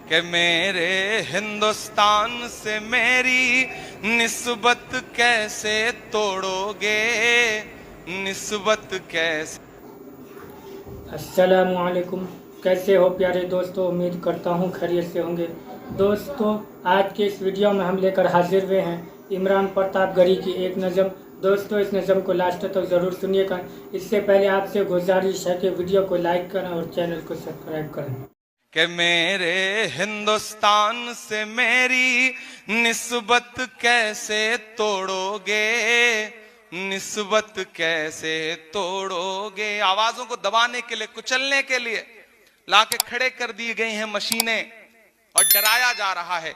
कि मेरे हिंदुस्तान से मेरी निस्बत कैसे तोड़ोगे, निस्बत कैसे। अस्सलामुअलैकुम। कैसे हो प्यारे दोस्तों, उम्मीद करता हूँ खैरियत से होंगे। दोस्तों, आज के इस वीडियो में हम लेकर हाजिर हुए हैं इमरान प्रतापगढ़ी की एक नज़म। दोस्तों, इस नज़म को लास्ट तक ज़रूर सुनिएगा। इससे पहले आपसे गुजारिश है कि वीडियो को लाइक करें और चैनल को सब्सक्राइब करें। कि मेरे हिंदुस्तान से मेरी निस्बत कैसे तोड़ोगे, निस्बत कैसे तोड़ोगे। आवाजों को दबाने के लिए, कुचलने के लिए लाके खड़े कर दी गई हैं मशीनें और डराया जा रहा है।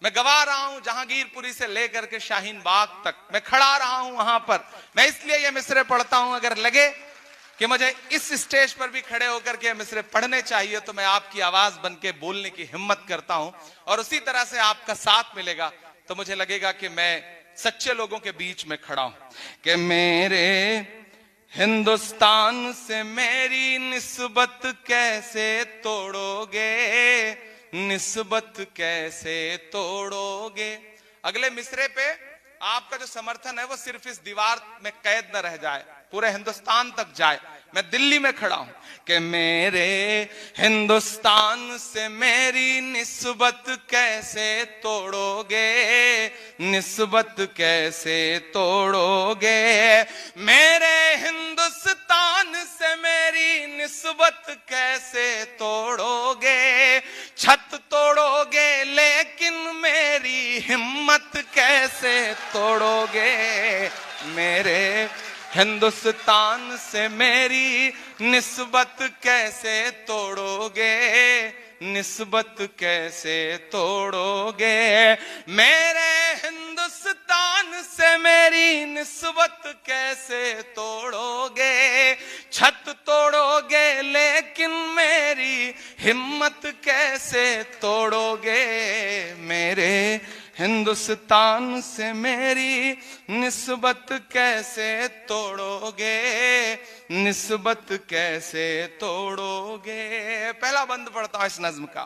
मैं गवा रहा हूं जहांगीरपुरी से लेकर के शाहीन बाग तक, मैं खड़ा रहा हूं वहां पर। मैं इसलिए ये मिसरे पढ़ता हूं, अगर लगे कि मुझे इस स्टेज पर भी खड़े होकर के मिसरे पढ़ने चाहिए तो मैं आपकी आवाज बन के बोलने की हिम्मत करता हूं, और उसी तरह से आपका साथ मिलेगा तो मुझे लगेगा कि मैं सच्चे लोगों के बीच में खड़ा हूं। कि मेरे हिंदुस्तान से मेरी निस्बत कैसे तोड़ोगे, निस्बत कैसे तोड़ोगे। अगले मिसरे पे आपका जो समर्थन है वो सिर्फ इस दीवार में कैद न रह जाए, पूरे हिंदुस्तान तक जाए। मैं दिल्ली में खड़ा हूं कि मेरे हिंदुस्तान से मेरी निस्बत कैसे तोड़ोगे, निस्बत कैसे तोड़ोगे। मेरे हिंदुस्तान से मेरी निस्बत कैसे तोड़ोगे। छत तोड़ोगे लेकिन मेरी हिम्मत कैसे तोड़ोगे। मेरे हिंदुस्तान से मेरी निस्बत कैसे तोड़ोगे, निस्बत कैसे तोड़ोगे। मेरे हिंदुस्तान से मेरी निस्बत कैसे तोड़ोगे। छत तोड़ोगे लेकिन मेरी हिम्मत कैसे तोड़ोगे। मेरे हिंदुस्तान से मेरी निस्बत कैसे तोड़ोगे, निस्बत कैसे तोड़ोगे। पहला बंद पढ़ता हूं इस नज्म का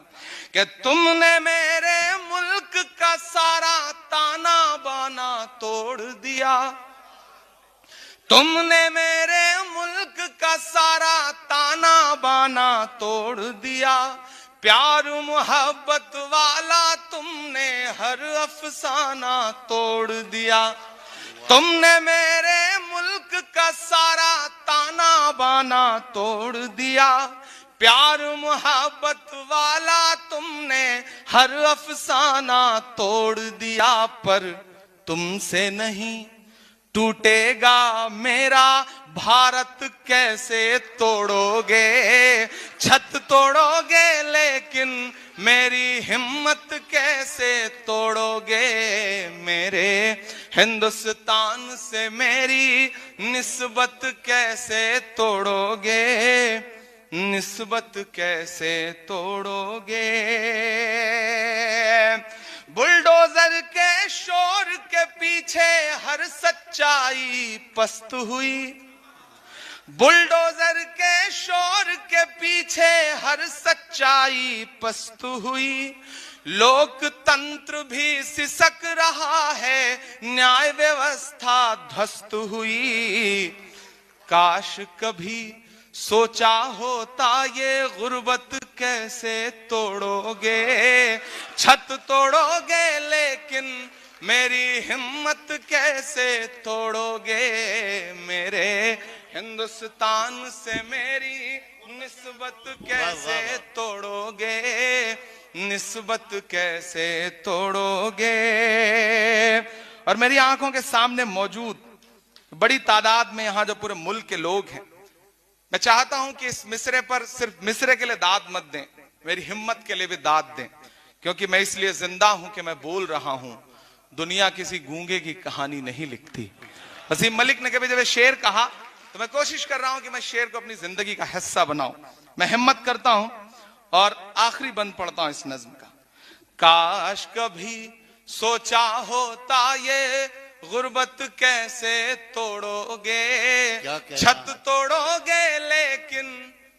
कि तुमने मेरे मुल्क का सारा ताना बाना तोड़ दिया। तुमने मेरे मुल्क का सारा ताना बाना तोड़ दिया। प्यार मोहब्बत वाला तुमने हर अफसाना तोड़ दिया। तुमने मेरे मुल्क का सारा ताना बाना तोड़ दिया। प्यार मोहब्बत वाला तुमने हर अफसाना तोड़ दिया। पर तुमसे नहीं टूटेगा मेरा भारत कैसे तोड़ोगे। छत तोड़ोगे लेकिन मेरी हिम्मत कैसे तोड़ोगे। मेरे हिंदुस्तान से मेरी निस्बत कैसे तोड़ोगे, निस्बत कैसे तोड़ोगे। बुलडोजर के शोर के पीछे हर सच्चाई पस्त हुई। बुलडोजर के शोर के पीछे हर सच्चाई पस्त हुई। लोकतंत्र भी सिसक रहा है, न्याय व्यवस्था ध्वस्त हुई। काश कभी सोचा होता ये गुर्बत कैसे तोड़ोगे। छत तोड़ोगे लेकिन मेरी हिम्मत कैसे तोड़ोगे। मेरे हिंदुस्तान से मेरी निस्बत कैसे तोड़ोगे, निस्बत कैसे तोड़ोगे। और मेरी आंखों के सामने मौजूद बड़ी तादाद में यहां जो पूरे मुल्क के लोग हैं, मैं चाहता हूं कि इस मिसरे पर सिर्फ मिसरे के लिए दाद मत दें, मेरी हिम्मत के लिए भी दाद दें, क्योंकि मैं इसलिए जिंदा हूं कि मैं बोल रहा हूं। दुनिया किसी गूंगे की कहानी नहीं लिखती। वसीम मलिक ने कभी जब शेर कहा तो मैं कोशिश कर रहा हूं कि मैं शेर को अपनी जिंदगी का हिस्सा बनाऊं। मैं हिम्मत करता हूं और आखिरी बंद पढ़ता हूं इस नज्म का। काश कभी सोचा होता ये गुर्बत कैसे तोड़ोगे। छत तोड़ोगे लेकिन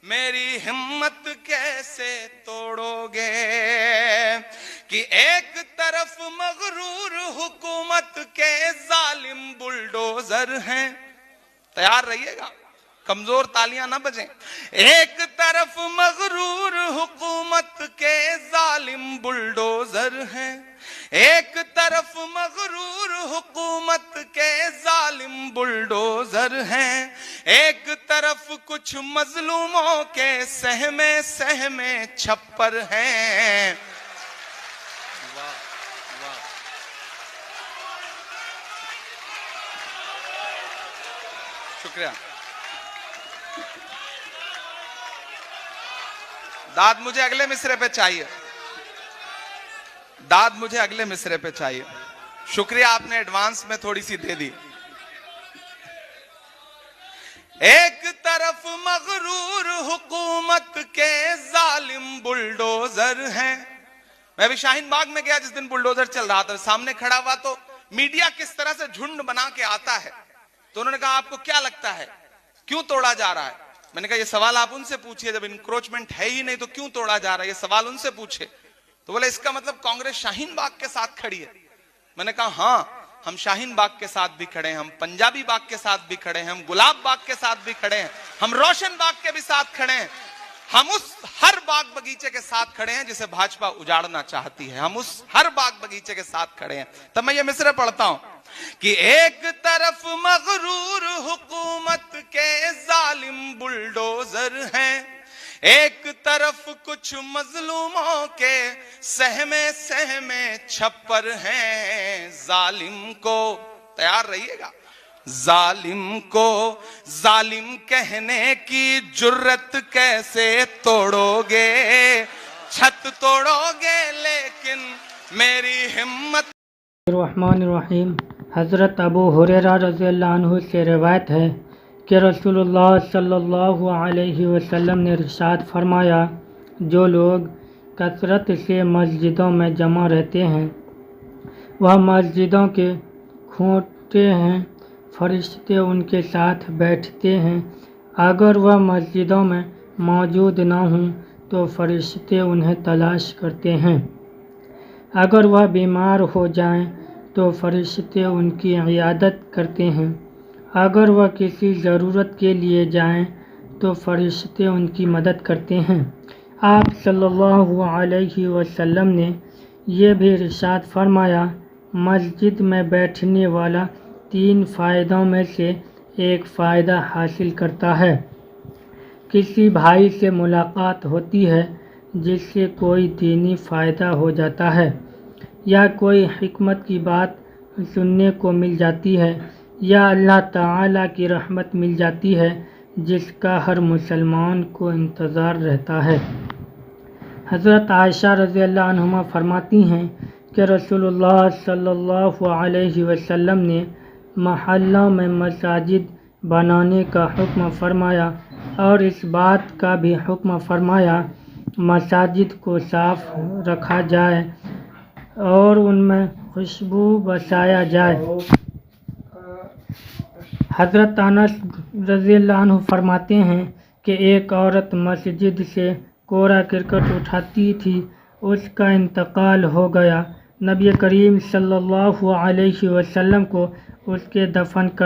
मेरी हिम्मत कैसे तोड़ोगे। कि एक तरफ मगरूर हुकूमत के जालिम बुलडोजर हैं, तैयार रहिएगा, कमजोर तालियां ना बजें। एक तरफ मगरूर हुकूमत के जालिम बुलडोजर हैं, एक तरफ मगरूर हुकूमत के जालिम बुलडोजर हैं, एक तरफ कुछ मजलूमों के सहमे सहमे छप्पर हैं। वाह वाह, शुक्रिया। दाद मुझे अगले मिसरे पे चाहिए, दाद मुझे अगले मिसरे पे चाहिए। शुक्रिया, आपने एडवांस में थोड़ी सी दे दी। एक तरफ मगरूर हुकूमत के जालिम बुलडोजर हैं। मैं भी शाहीन बाग में गया जिस दिन बुलडोजर चल रहा था, सामने खड़ा हुआ तो मीडिया किस तरह से झुंड बना के आता है, तो उन्होंने कहा आपको क्या लगता है क्यों तोड़ा जा रहा है? मैंने कहा ये सवाल आप उनसे पूछिए, जब इंक्रोचमेंट है ही नहीं तो क्यों तोड़ा जा रहा है, ये सवाल उनसे पूछे। तो बोले इसका मतलब कांग्रेस शाहीन बाग के साथ खड़ी है। मैंने कहा हाँ, हम शाहीन बाग के साथ भी खड़े हैं, हम पंजाबी बाग के साथ भी खड़े हैं, हम गुलाब बाग के साथ भी खड़े हैं, हम रोशन बाग के भी साथ खड़े हैं, हम उस हर बाग बगीचे के साथ खड़े हैं जिसे भाजपा उजाड़ना चाहती है, हम उस हर बाग बगीचे के साथ खड़े हैं। तब मैं ये मिसरे पढ़ता हूं कि एक तरफ मगरूर हुकूमत के जालिम बुलडोजर हैं, एक तरफ कुछ मजलूमों के सहमे सहमे छप्पर हैं। जालिम को, तैयार रहिएगा, जालिम को जालिम कहने की जुर्रत कैसे तोड़ोगे, छत तोड़ोगे लेकिन मेरी हिम्मत। रहमानिर्रहीम। हज़रत अबू हुरैरा रज़ियल्लाहु अन्हु से रिवायत है कि रसूलुल्लाह सल्लल्लाहु अलैहि वसल्लम ने इरशाद फरमाया, जो लोग कसरत से मस्जिदों में जमा रहते हैं वह मस्जिदों के खूंटे हैं, फरिश्ते उनके साथ बैठते हैं। अगर वह मस्जिदों में मौजूद ना हों तो फरिश्ते उन्हें तलाश करते हैं। अगर वह बीमार हो जाएं तो फरिश्ते उनकी इयादत करते हैं। अगर वह किसी ज़रूरत के लिए जाएं तो फरिश्ते उनकी मदद करते हैं। आप सल्लल्लाहु अलैहि वसल्लम ने यह भी इरशाद फरमाया, मस्जिद में बैठने वाला 3 फ़ायदों में से एक फ़ायदा हासिल करता है। किसी भाई से मुलाकात होती है जिससे कोई दीनी फ़ायदा हो जाता है, या कोई हिकमत की बात सुनने को मिल जाती है, या अल्लाह ताला की रहमत मिल जाती है जिसका हर मुसलमान को इंतज़ार रहता है। हज़रत आयशा रज़ियल्लाहु अन्हा फरमाती हैं कि रसूलुल्लाह सल्लल्लाहु अलैहि वसल्लम ने महल्लों में मसाजिद बनाने का हुक्म फरमाया और इस बात का भी हुक्म फरमाया मसाजिद को साफ रखा जाए और उनमें खुशबू बसाया जाए। हज़रत अनस रज़ियल्लाहु अन्हु फरमाते हैं कि एक औरत मस्जिद से कोरा करकट उठाती थी, उसका इंतकाल हो गया। नबी करीम सल्लल्लाहु अलैहि वसल्लम को उसके दफन कर